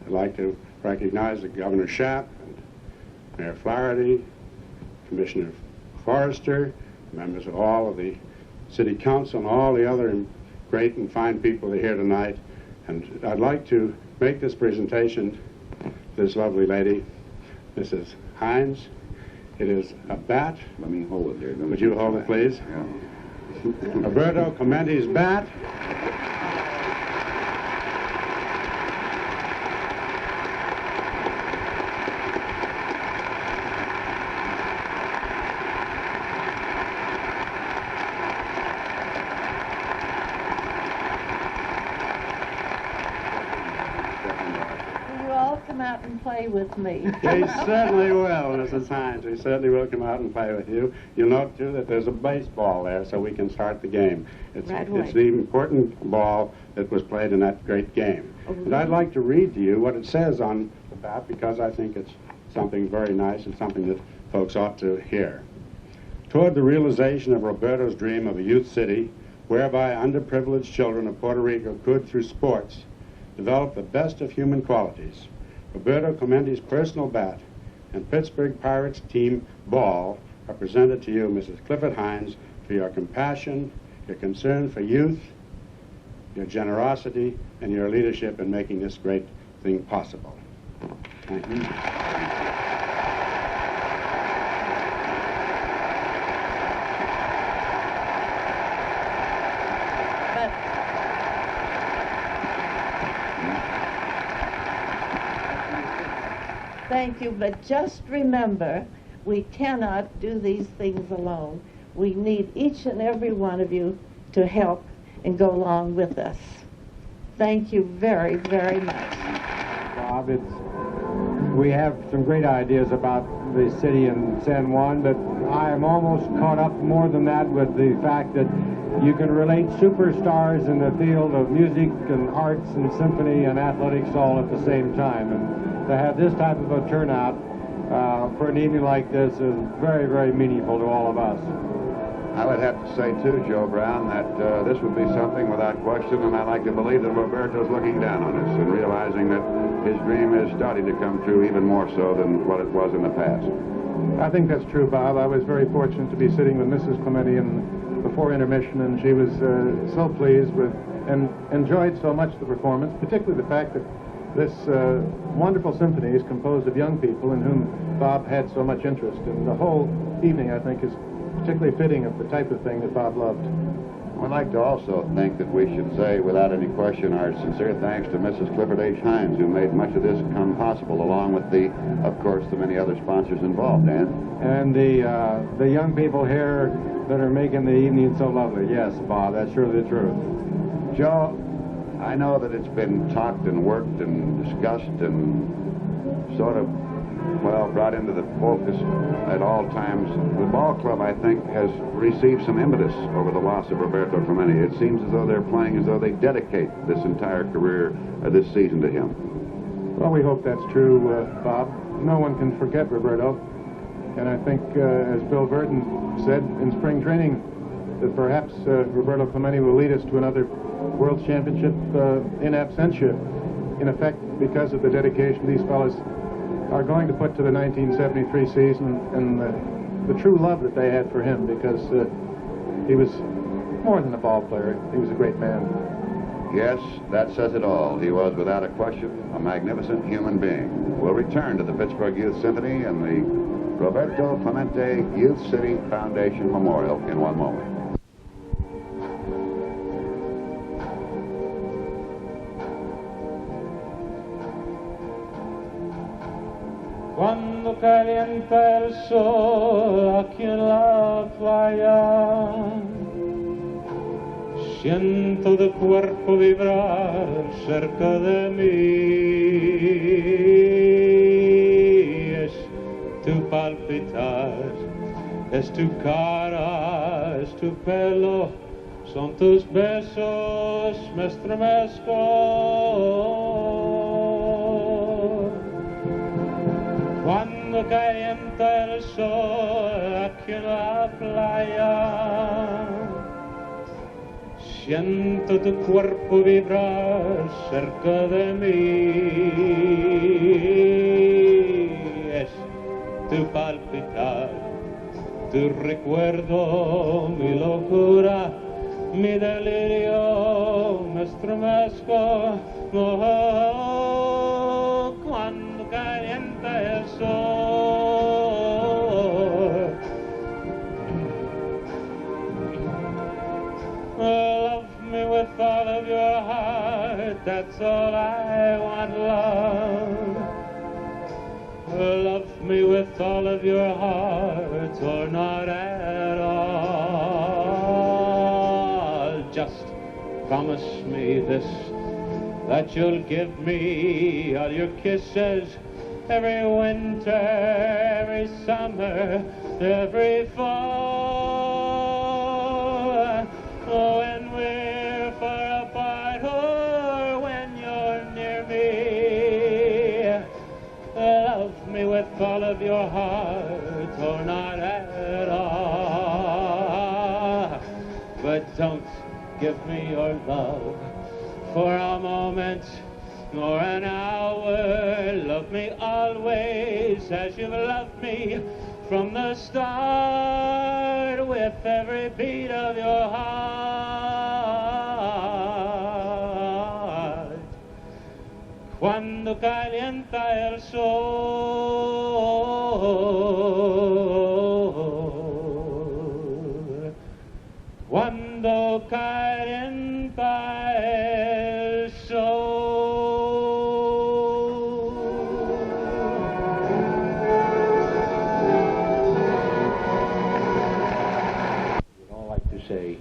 I'd like to recognize the Governor Shapp, and Mayor Flaherty, Commissioner Forrester, members of all of the City Council, and all the other great and fine people that are here tonight. And I'd like to make this presentation to this lovely lady, Mrs. Hines. It is a bat. Let me hold it there. Would you hold it, please? Yeah. Roberto Clemente's bat. Play with me. We certainly will, Mrs. Hines. We certainly will come out and play with you. You'll note, too, that there's a baseball there, so we can start the game. It's the important ball that was played in that great game. Oh, really? And I'd like to read to you what it says on the bat, because I think it's something very nice and something that folks ought to hear. Toward the realization of Roberto's dream of a youth city, whereby underprivileged children of Puerto Rico could, through sports, develop the best of human qualities, Roberto Clemente's personal bat and Pittsburgh Pirates team ball are presented to you, Mrs. Clifford Hines, for your compassion, your concern for youth, your generosity, and your leadership in making this great thing possible. Thank you. Thank you, but just remember, we cannot do these things alone. We need each and every one of you to help, and go along with us. Thank you very, very much. Bob, we have some great ideas about the city in San Juan, but I am almost caught up more than that with the fact that you can relate superstars in the field of music and arts and symphony and athletics all at the same time. And to have this type of a turnout for an evening like this is very, very meaningful to all of us. I would have to say, too, Joe Brown, that this would be something without question, and I like to believe that Roberto's looking down on us and realizing that his dream is starting to come true even more so than what it was in the past. I think that's true, Bob. I was very fortunate to be sitting with Mrs. Clemente before intermission, and she was so pleased with and enjoyed so much the performance, particularly the fact that this wonderful symphony is composed of young people in whom Bob had so much interest. And the whole evening, I think, is particularly fitting of the type of thing that Bob loved. I'd like to also think that we should say, without any question, our sincere thanks to Mrs. Clifford H. Hines, who made much of this come possible, along with of course, the many other sponsors involved, Dan. And the young people here that are making the evening so lovely. Yes, Bob, that's surely the truth. Joe, I know that it's been talked and worked and discussed and sort of, well, brought into the focus at all times. The ball club, I think, has received some impetus over the loss of Roberto Clemente. It seems as though they're playing as though they dedicate this entire career, this season, to him. Well, we hope that's true, Bob. No one can forget Roberto. And I think, as Bill Burton said in spring training, that perhaps Roberto Clemente will lead us to another World Championship in absentia, in effect, because of the dedication these fellas are going to put to the 1973 season and the true love that they had for him, because he was more than a ball player. He was a great man. Yes, that says it all. He was, without a question, a magnificent human being. We'll return to the Pittsburgh Youth Symphony and the Roberto Clemente Youth City Foundation Memorial in one moment. Cuando calienta el sol aquí en la playa, siento tu cuerpo vibrar cerca de mí. Es tu palpitar, es tu cara, es tu pelo, son tus besos, me estremezco. Cuando calienta el sol aquí en la playa, siento tu cuerpo vibrar cerca de mí. Es tu palpitar, tu recuerdo, mi locura, mi delirio, me estremezco. Oh, cuando calienta el sol. Love me with all of your heart, that's all I want, love. Love me with all of your heart, or not at all. Just promise me this, that you'll give me all your kisses every winter, every summer, every fall. When we're far apart or when you're near me, love me with all of your heart or not at all. But don't give me your love for a moment nor an hour. Love me always as you've loved me from the start, with every beat of your heart. Cuando calienta el sol, cuando calienta el sol. Say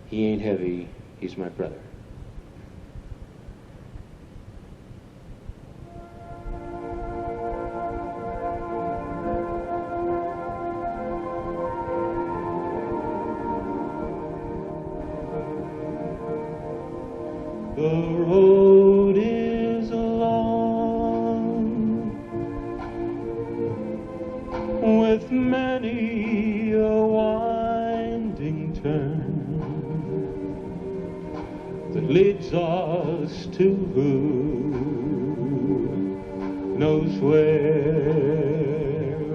he ain't heavy, He's my brother. The road is long, with many a winding turn that leads us to who knows where,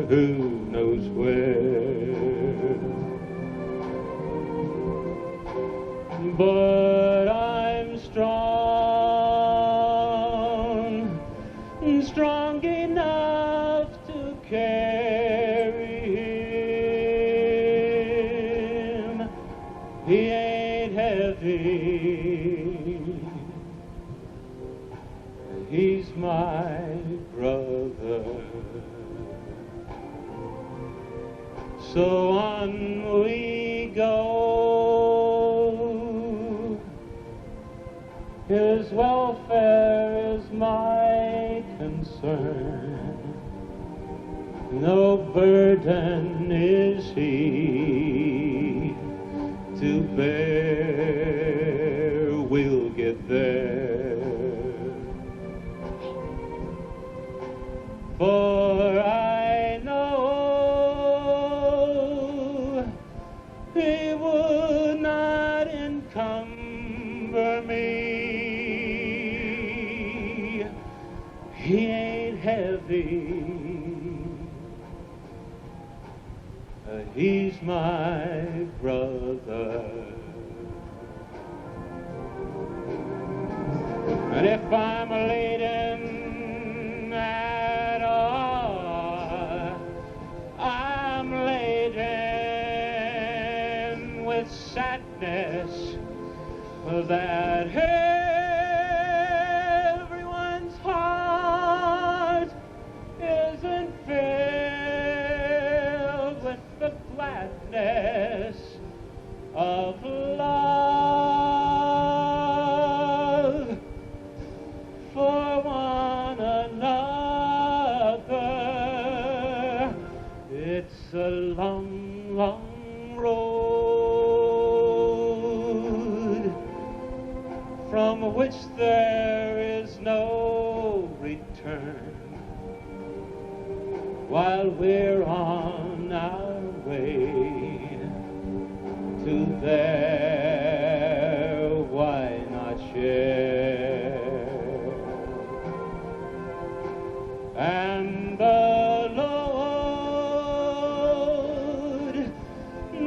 who knows where. But I'm strong, strong enough to carry him. He ain't heavy, he's my brother. So on we go. His welfare is my concern. No burden is he to bear. We'll get there. For I know he would not encumber me. He ain't heavy, he's my brother. And if I'm laden at all, I'm laden with sadness that everyone's heart isn't filled with the gladness of love for one another. It's a long, long road from which there is no return. While we're on our way to there, why not share? And the load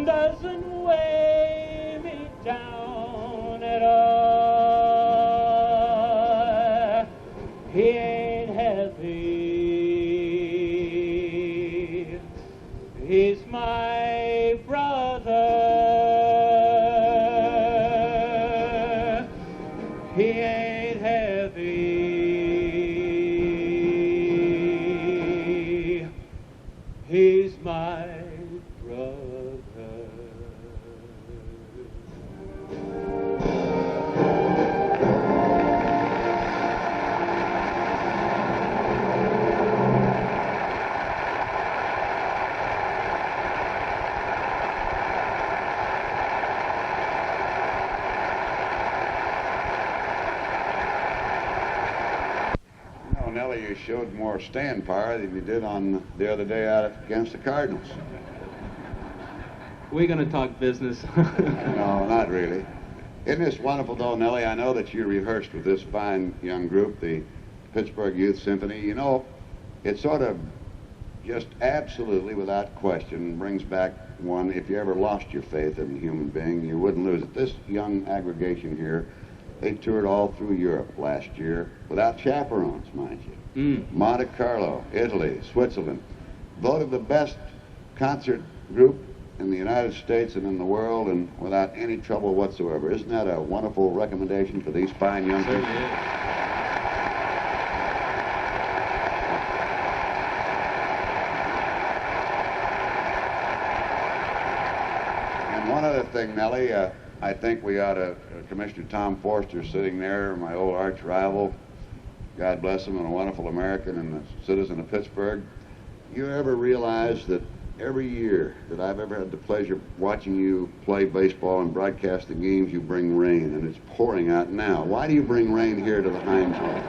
doesn't weigh me down at all. He ain't heavy, he's my brother. He ain't heavy, he's my brother. Nellie, you showed more stand power than you did on the other day out against the Cardinals. We're going to talk business. No, not really. Isn't this wonderful, though, Nellie? I know that you rehearsed with this fine young group, the Pittsburgh Youth Symphony. You know, it sort of just absolutely, without question, brings back one, if you ever lost your faith in a human being, you wouldn't lose it. This young aggregation here, they toured all through Europe last year without chaperones, mind you. Monte Carlo, Italy, Switzerland. Voted the best concert group in the United States and in the world, and without any trouble whatsoever. Isn't that a wonderful recommendation for these fine young people? And one other thing, Nellie, I think we ought to, Commissioner Tom Forster sitting there, my old arch rival, God bless him, and a wonderful American and a citizen of Pittsburgh. You ever realize that every year that I've ever had the pleasure of watching you play baseball and broadcast the games, you bring rain, and it's pouring out now. Why do you bring rain here to the Heinz Hall?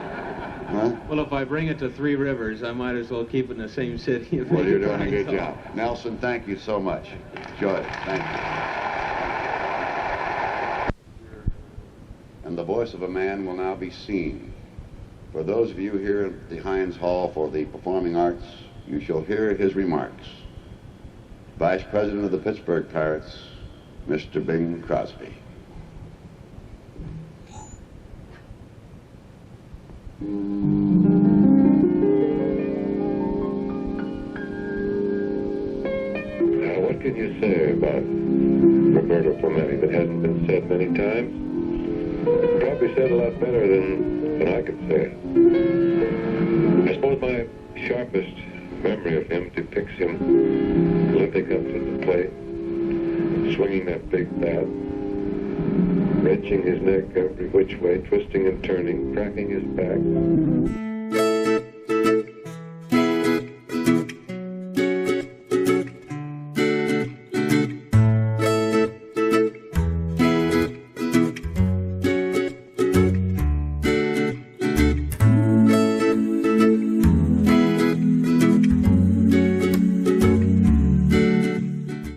Huh? Well, if I bring it to Three Rivers, I might as well keep it in the same city. Well, you're doing a good job. Nelson, thank you so much. Enjoy it. Thank you. And the voice of a man will now be seen. For those of you here at the Heinz Hall for the Performing Arts, you shall hear his remarks. Vice President of the Pittsburgh Pirates, Mr. Bing Crosby. Now, what can you say about Roberto Clemente that hasn't been said many times? Probably said a lot better than I could say. I suppose my sharpest memory of him depicts him limping up to the plate, swinging that big bat, wrenching his neck every which way, twisting and turning, cracking his back.